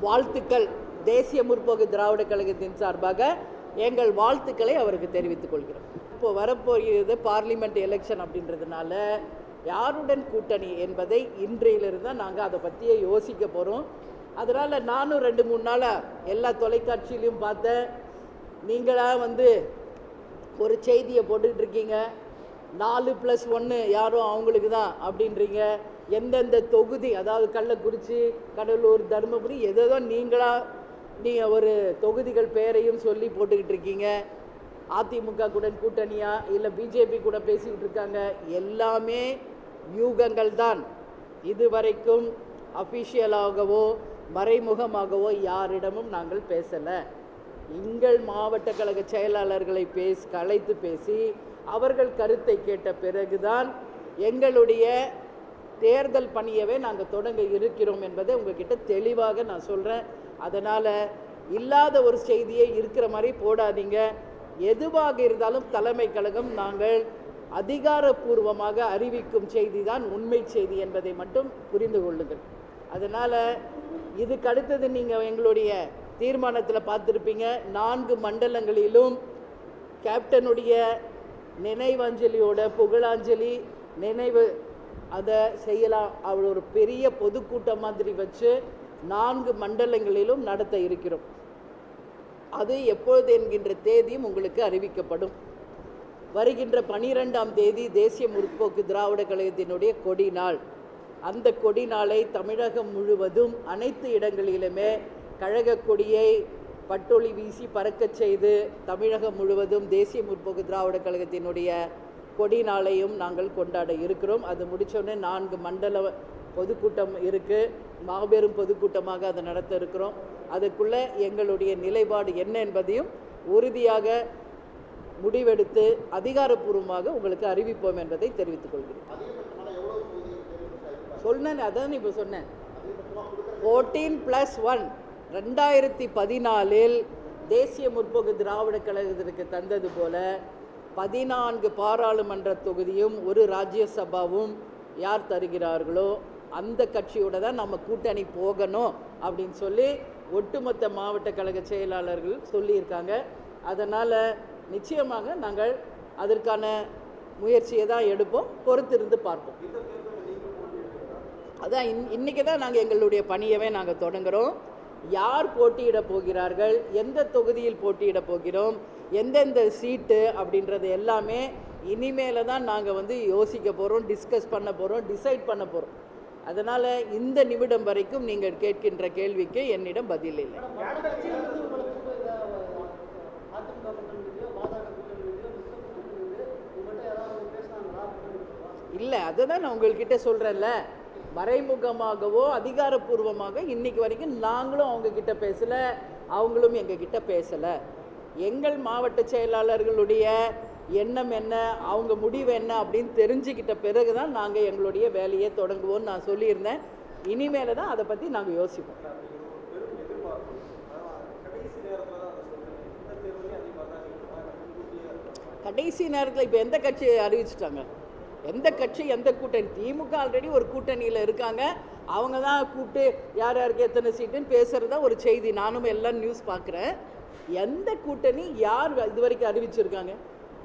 வாழ்த்துக்கள். தேசிய முற்போக்கு திராவிட கழகத்தின் சார்பாக எங்கள் வாழ்த்துக்களை அவருக்கு தெரிவித்துக் கொள்கிறோம். இப்போ வரப்போகிறது பார்லிமெண்ட் எலெக்ஷன் அப்படின்றதுனால யாருடன் கூட்டணி என்பதை இன்றையிலிருந்து தான் நாங்கள் அதை பற்றியே யோசிக்க போகிறோம். அதனால் நானும் 2-3 நாளாக எல்லா தொலைக்காட்சியிலையும் பார்த்தேன். நீங்களாக ஒரு செய்தியை போட்டுக்கிட்டு இருக்கீங்க. 4+1 யாரும் அவங்களுக்கு தான் அப்படின்றீங்க. எந்தெந்த தொகுதி, அதாவது கள்ளக்குறிச்சி, கடலூர், தருமபுரி, ஏதோ நீங்கள் ஒரு தொகுதிகள் பெயரையும் சொல்லி போட்டுக்கிட்டு இருக்கீங்க. அதிமுக கூட கூட்டணியா இல்லை பிஜேபி கூட பேசிக்கிட்டு இருக்காங்க. எல்லாமே யூகங்கள் தான். இதுவரைக்கும் அஃபிஷியலாகவோ மறைமுகமாகவோ யாரிடமும் நாங்கள் பேசலை. எங்கள் மாவட்ட கழக செயலாளர்களை கலைத்து பேசி அவர்கள் கருத்தை கேட்ட பிறகுதான் எங்களுடைய தேர்தல் பணியவே நாங்கள் தொடங்க இருக்கிறோம் என்பதை உங்ககிட்ட தெளிவாக நான் சொல்கிறேன். அதனால் இல்லாத ஒரு செய்தியை இருக்கிற மாதிரி போடாதீங்க. எதுவாக இருந்தாலும் தலைமை கழகம் நாங்கள் அதிகாரப்பூர்வமாக அறிவிக்கும் செய்தி தான் உண்மை செய்தி என்பதை மட்டும் புரிந்து கொள்ளுங்கள். அதனால் இதுக்கு அடுத்தது நீங்கள் எங்களுடைய தீர்மானத்தில் பார்த்துருப்பீங்க. 4 மண்டலங்களிலும் கேப்டனுடைய நினைவஞ்சலியோட புகழாஞ்சலி நினைவு அதை செய்யலாம். அவள் ஒரு பெரிய பொதுக்கூட்டம் மாதிரி வச்சு 4 மண்டலங்களிலும் நடத்த இருக்கிறோம். அது எப்பொழுது என்கின்ற தேதியும் உங்களுக்கு அறிவிக்கப்படும். வருகின்ற 12ஆம் தேதி தேசிய முற்போக்கு திராவிட கழகத்தினுடைய கொடி நாள். அந்த கொடி நாளை தமிழகம் முழுவதும் அனைத்து இடங்களிலுமே கழக கொடியை பட்டொளி வீசி பறக்கச் செய்து தமிழகம் முழுவதும் தேசிய முற்போக்கு திராவிட கழகத்தினுடைய கொடி நாளையும் நாங்கள் கொண்டாட இருக்கிறோம். அது முடித்தோடனே 4 மண்டல பொதுக்கூட்டம் இருக்குது. மாபெரும் பொதுக்கூட்டமாக அதை நடத்த இருக்கிறோம். அதுக்குள்ளே எங்களுடைய நிலைப்பாடு என்ன என்பதையும் உறுதியாக முடிவெடுத்து அதிகாரப்பூர்வமாக உங்களுக்கு அறிவிப்போம் என்பதை தெரிவித்துக் கொள்கிறேன். சொன்னேன், அதான் இப்போ சொன்னேன். 14+1 2014 தேசிய முற்போக்கு திராவிட கழகத்திற்கு தந்தது போல 14 பாராளுமன்ற தொகுதியும் ஒரு ராஜ்யசபாவும் யார் தருகிறார்களோ அந்த கட்சியோட தான் நம்ம கூட்டணி போகணும் அப்படின்னு சொல்லி ஒட்டுமொத்த மாவட்ட கழக செயலாளர்கள் சொல்லியிருக்காங்க. அதனால் நிச்சயமாக நாங்கள் அதற்கான முயற்சியை தான் எடுப்போம். பொறுத்திருந்து பார்ப்போம். அதான் இன்றைக்கி தான் நாங்கள் எங்களுடைய பணியவே நாங்கள் தொடங்குகிறோம். யார் போட்டியிட போகிறார்கள், எந்த தொகுதியில் போட்டியிட போகிறோம், எந்தெந்த சீட்டு அப்படின்றது எல்லாமே இனிமேல தான் நாங்கள் யோசிக்க போகிறோம், டிஸ்கஸ் பண்ண போகிறோம், டிசைட் பண்ண போகிறோம். அதனால் இந்த நிமிடம் வரைக்கும் நீங்கள் கேட்கின்ற கேள்விக்கு என்னிடம் பதில் இல்லை. இல்லை, அதுதான் நான் உங்கள்கிட்ட சொல்கிறேன்ல. மறைமுகமாகவோ அதிகாரப்பூர்வமாக இன்னைக்கு வரைக்கும் நாங்களும் அவங்கக்கிட்ட பேசலை, அவங்களும் எங்ககிட்ட பேசலை. எங்கள் மாவட்ட செயலாளர்களுடைய எண்ணம் என்ன, அவங்க முடிவு என்ன அப்படின்னு தெரிஞ்சுக்கிட்ட பிறகு தான் நாங்கள் எங்களுடைய வேலையை தொடங்குவோம்னு நான் சொல்லியிருந்தேன். இனிமேல் தான் அதை பற்றி நாங்கள் யோசிப்போம். கடைசி நேரத்தில் இப்போ எந்த கட்சி அறிவிச்சிட்டாங்க? எந்த கட்சி, எந்த கூட்டணி? திமுக ஆல்ரெடி ஒரு கூட்டணியில் இருக்காங்க. அவங்க தான் கூப்பிட்டு யார் யாருக்கு எத்தனை சீட்டுன்னு பேசுகிறது தான் ஒரு செய்தி. நானும் எல்லாம் நியூஸ் பார்க்குறேன். எந்த கூட்டணி யார் இது வரைக்கும் அறிவிச்சிருக்காங்க?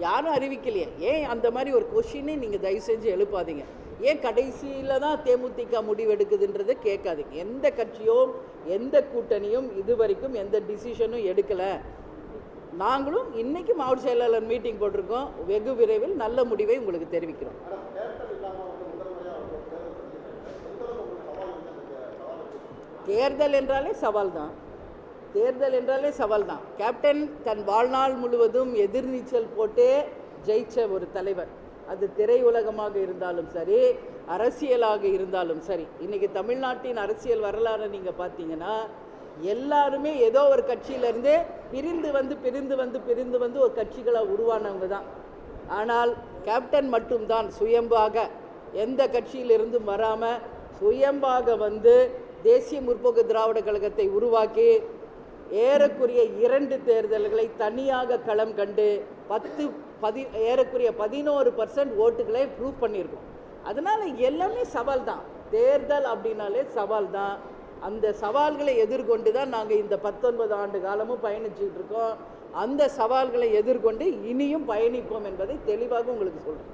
யாரும் அறிவிக்கலையே. ஏன் அந்த மாதிரி ஒரு கொஷினை நீங்கள் தயவு செஞ்சு எழுப்பாதீங்க. ஏன் கடைசியில் தான் தேமுதிக முடிவெடுக்குதுன்றதை கேட்காதீங்க. எந்த கட்சியோ எந்த கூட்டணியும் இது வரைக்கும் எந்த டிசிஷனும் எடுக்கலை. நாங்களும் இன்றைக்கி மாவட்ட செயலாளர் மீட்டிங் போட்டிருக்கோம். வெகு விரைவில் நல்ல முடிவை உங்களுக்கு தெரிவிக்கிறோம். தேர்தல் என்றாலே சவால் தான். தேர்தல் என்றாலே சவால் தான். கேப்டன் தன் வாழ்நாள் முழுவதும் எதிர்நீச்சல் போட்டே ஜெயிச்ச ஒரு தலைவர். அது திரையுலகமாக இருந்தாலும் சரி, அரசியலாக இருந்தாலும் சரி. இன்றைக்கி தமிழ்நாட்டின் அரசியல் வரலாறு நீங்கள் பார்த்தீங்கன்னா எல்லாருமே ஏதோ ஒரு கட்சியிலேருந்து பிரிந்து வந்து ஒரு கட்சிகளாக உருவானவங்க தான். ஆனால் கேப்டன் மட்டும்தான் சுயம்பாக எந்த கட்சியிலிருந்தும் வராமல் சுயம்பாக தேசிய முற்போக்கு திராவிட கழகத்தை உருவாக்கி ஏறக்குறைய 2 தேர்தல்களை தனியாக களம் கண்டு ஏறக்குறைய 11% ஓட்டுகளை ப்ரூவ் பண்ணியிருக்கோம். அதனால் எல்லாமே சவால் தான். தேர்தல் அப்படின்னாலே சவால் தான். அந்த சவால்களை எதிர்கொண்டு தான் நாங்கள் இந்த 19 ஆண்டு காலமும் பயணிச்சுட்டு இருக்கோம். அந்த சவால்களை எதிர்கொண்டு இனியும் பயணிப்போம் என்பதை தெளிவாக உங்களுக்கு சொல்றேன்.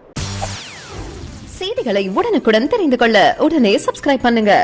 செய்திகளை உடனுக்குடன் தெரிந்து கொள்ள உடனே சப்ஸ்கிரைப் பண்ணுங்க.